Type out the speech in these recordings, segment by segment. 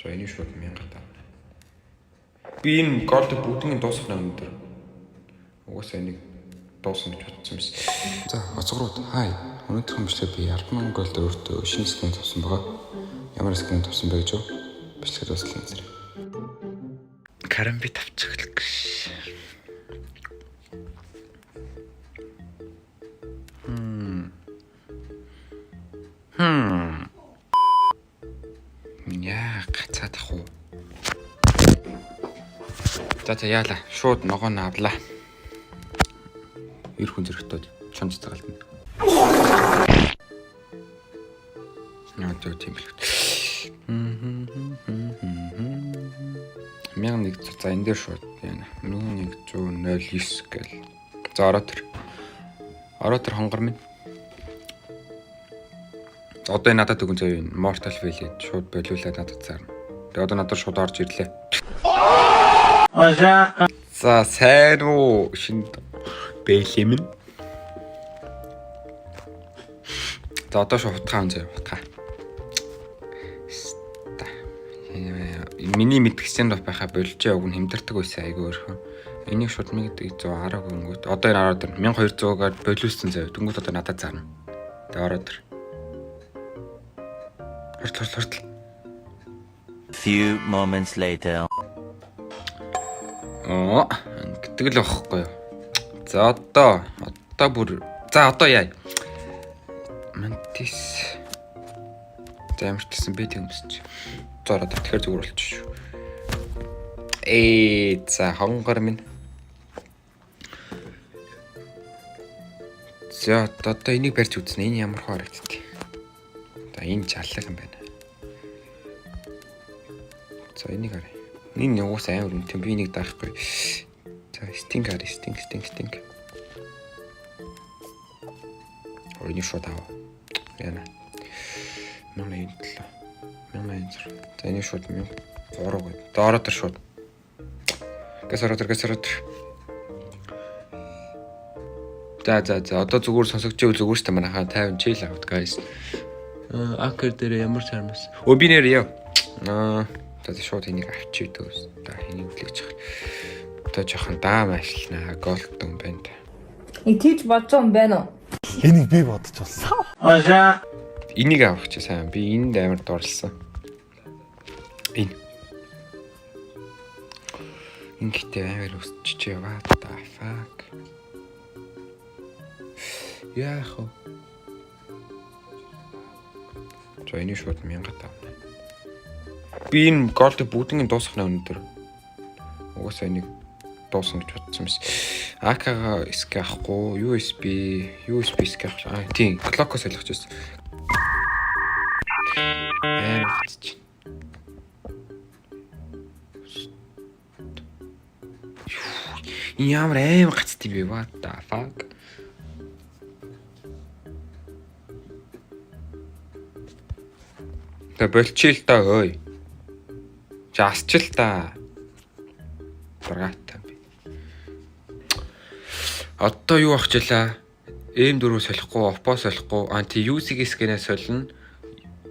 За энийг шууд 1000 таа. Би энэ голд бүгднийг дуусгах нь өндөр. Угаасаа энийг дуусгах гэж бодсон юм. За оцгорууд хай. Өнөөдөр хүмүүстээ би 10,000 голд өөртөө шинэ скрин тавьсан байгаа. Ямар скрин тавьсан бэ гэж юу? Бичлэгээр бас линзэр. Карамби тавьчихлаа гэж. Яа гацаадах уу? За яалаа. Шууд ногоо нь авлаа. Ир хүн зэрэгтүүд чонж цагаална. Яа тийм л. 1100 за энэ дээр шууд яана. 1109 гэл. За ороо тэр. Ороо тэр хонгор минь. Одоо энэ надад өгөн заяа энэ Mortal Valley шууд болиулаад надад зарна. Тэгээ одоо надад шууд орж ирлээ. За сайн уу шинэ бэлэм нь. За одоо шууд хутгаан заяа хутгаа. Миний мэдгсэн дов байхаа болж яг нь хэмдэрдэг байсан айгүй өөрхөн. Энийг шууд 1110 өнгөт. Одоо энэ ороод 1200-аар болиулсан заяа. Дөнгөж одоо надад зарна. Тэгээ ороод ир. Хурд. Few moments later. Гэдэг л байхгүй юу. За одоо бүр за одоо яа. Мантис. За ямар ч гэсэн би тэмсэж. Зороо тэгэхээр зүгээр болчих шүү. За хонгор минь. За одоо энийг барьж үзнэ. Энэ ямар харагддаг. За энэ чаллаг юм байна. За энийг харъя. Энэ уус амар үнэтэй би энийг даахгүй. За стинг харъя. Стинг. Энийг шууд аваа. Яна. Манай энэ төлөө. За энийг шууд 1003 гэ. Доороо тэр шууд. Гэсэрэтэр. За одоо зүгээр сонсогч ивэл зүгээр шүү дээ манайхаа 50 чийл авт guys. Акер дээр ямар чармас. Би нэр яа. За шууд энийг авчиж дөөс. За энийг үлээж чах. Одоо жоохон даам ашиглана. Голд юм байна. Тэгж бодож юм байна уу? Энийг би бодож болсон. Энийг авах чи сайн. Би энд амар дурлсан. Энэ гэтээ амар өсчихөө яваа та fuck. Яах вэ? За энийг шууд 1000 тавна. Би энэ голд бүгднийг дуусгах нь өндөр. Угаасаа энийг дуусгах гэж бодсон юм. АК-га SK авахгүй, USB SK авах. Тийм, clock-ос солих гэсэн. Ямар аим гацтай бэ? What the fuck? Тэ болчихъя л та ой. Жасчил та. Баргаатай би. Одоо юу авчлаа? M4 солихгүй, Oppo солихгүй, анти UC скэнээ солино.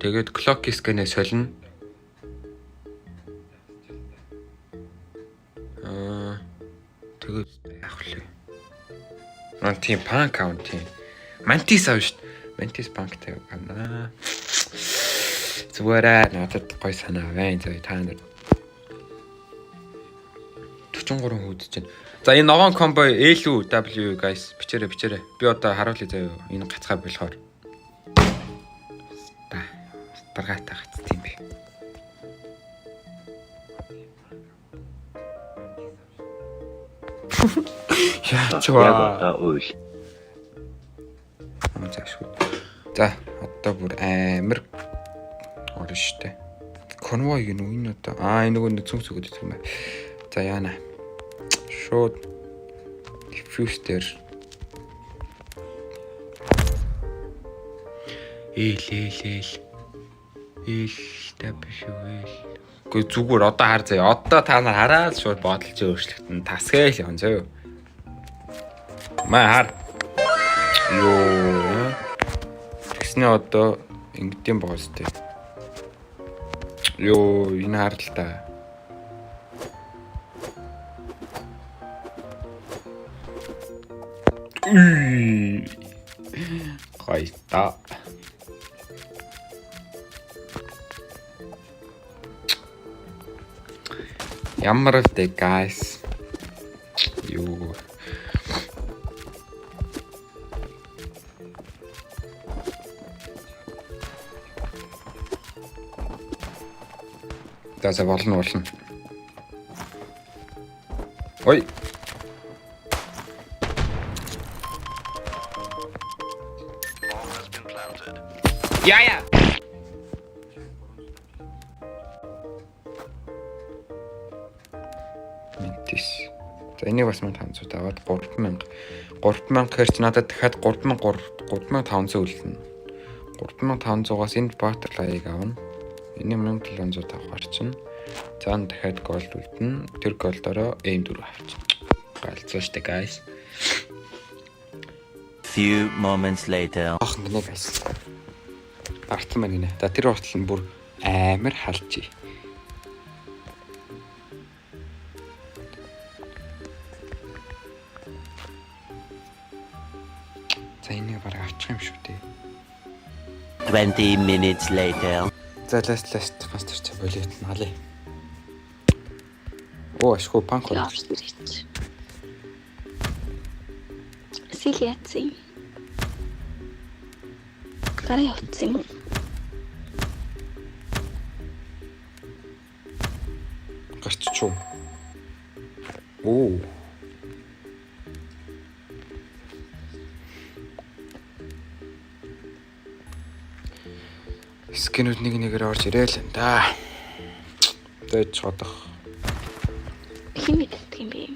Тэгээд clock скэнээ солино. Тэгээд яах вэ? Анти панк аккаунт. Mantis авна шүү дээ. Mantis панктай байна. Зүгээр надад гой санаа байна. За та нар 43 хүүд чинь. За энэ ногоон комбо LW guys бичээрэй. Би одоо харуулъя заяа. Энэ гацхаа болохоор. Баргаатай гацт юм бэ. Яа үйл. За одоо бүр амар орно штэ. Конвой гэнэ үү энэ одоо. Энэ нөгөө цүнх зүгэж байгаа юм байна. За яана. Шууд diffuse дээр Гэхдээ зүгээр одоо хар заяа. Одоо та нар хараад шууд бодолж өөрчлөгдөн. Тасгээл явна заяа. Маа хар. Ёо. Тэгснэ одоо ингэдэм боос тээ. Ёо, энэ харалтаа. Хайта. Ямар вэ, guys? Ёо. Тасаа болно. Ой. Яя. Мэдээс. За энийг бас 1500 аваад 3000. 3000 гэхэр чи надад дахиад 3500 үлдэнэ. 3500-аас энд батерлайг авна. Энийг 1700 авах харчин. За дахиад голд үлдэнэ. Тэр голдороо aim 4 авчих. Галзуу штэ guys. Few moments later. Ах гинэ guys. Артмаар гинэ. За тэр уртл нь бүр амар халжээ. За энийг бараг авчих юм шүү дээ. 20 minutes later. За ласт мастер ч болит малээ. Оо ашгүй панк уу. Сэлиаци. Гараа явуулсан юм уу? Гарччихв. Оо. Скинүүд нэг нэгээр орж ирээл энэ да. Дэж чадах. Хин мэддэг юм бэ?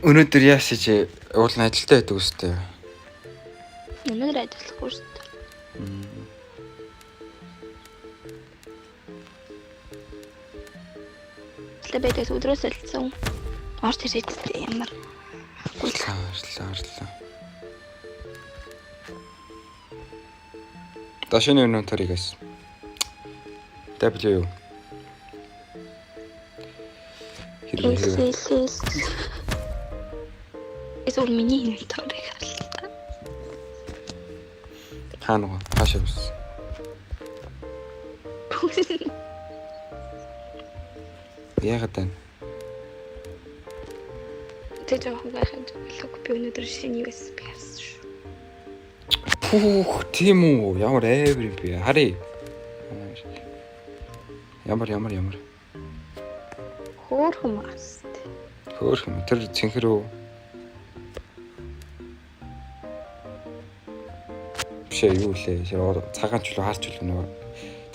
Өнөөдөр яасаж уулын ажилдаа байдаг үстэй. Өнөөдөр ажиллахгүй шүү дээ. Лэбэдэс өдрөөс солилцсон. Орж ирээд ямар. Арлаа. Ташны өнөөдөр guys. W. Хэрэг. Эсвэл миний инвентарыг харалтаа. Хаана хаашаа бис. Яагаад тань? Тэг жоохон гайхаж лог би өнөөдөр шинэ USB авсан шүү. Пүүх тийм үү? Ямар эвэр би харъя. Ямар. Хөөрхөн маст. Хөөрхөн тэр цэнхэр үү? Бишээ юу лээ? Цагаан ч үлээ харч үлээ нөгөө.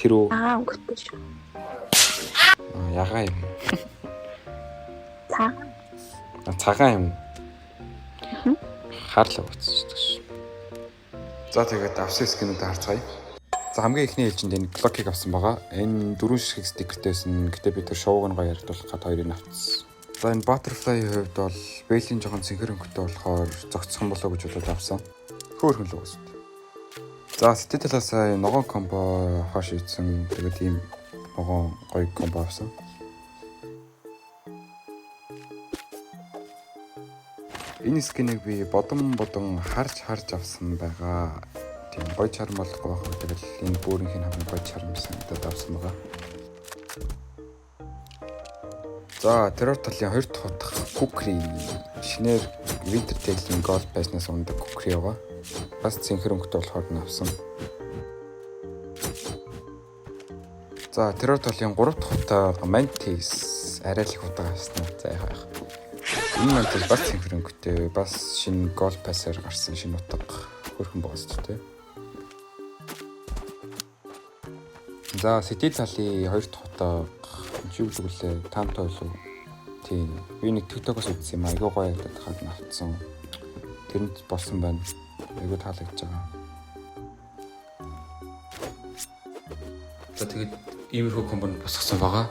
Тэр үү? Өнгөтэй шүү. Ягаа юм. Цагаан. Цагаан юм. Харлаа уцчихдаг ш. За тэгээд авсан скинүүд харцгаая. За хамгийн ихний ээлжинд энэ клокийг авсан байгаа. Энэ 4 ширхэг стикертэй байсан. Гэтэ би тэр шоуг нь гоё ярдуулах гад хоёрыг авсан. За энэ butterfly-ийн хувьд бол бэйлийн жоохон цэнхэр өнгөтэй болохоор зогцсон болоо гэж бодоод авсан. Хөөрхөн л үст. За сэтэ талаас ногоон комбо хаш ийдсэн. Тэгээд ийм ногоон гоё комбо авсан. Энэ скинийг би бодон харж авсан байгаа. Тийм гоё чарм болохгүй байх. Тэгэл энэ бүрийнх нь хамгийн гоё чарм санагдаад авсан байгаа. За тэрээр талын 2 дахь утга кукри шинээр Winter Tail-ийн Gold Pass-наас ундаг кукри байгаа. Бас цэнхэр өнгөтэй болохоор нь авсан. За тэрээр талын 3 дахь утга Mantis арай л их утга авсан. За яах. Энэ Mantis бас цэнхэр өнгөтэй, бас шинэ Gold Pass-аар гарсан шинэ утга хөрхөн боос ч тийм. За City талын 2 дахь утга юу гэвэл таамтай болов. Тийм. Би нэг TikTok-оос үзсэн юм. Айгуу гоё байдаг хаад навцсан. Тэрэнд болсон байна. Айгуу таалагдж байгаа. За тэгээд иймэрхүү компонент босгосон байгаа.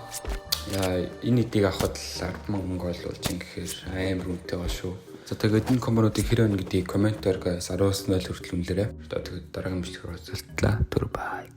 Яа энэ эдийг авахд л 10,000 мөнгө олуулж ин гэхээр амар үнэтэй байгаа шүү. За тэгээд энэ компонентыг хэр байна гэдгийг комментээр 10-аас 0 хүртэл үнэлээрэй. Тэгээд дараагийн бичлэгээр уулзлаа. Түр бай.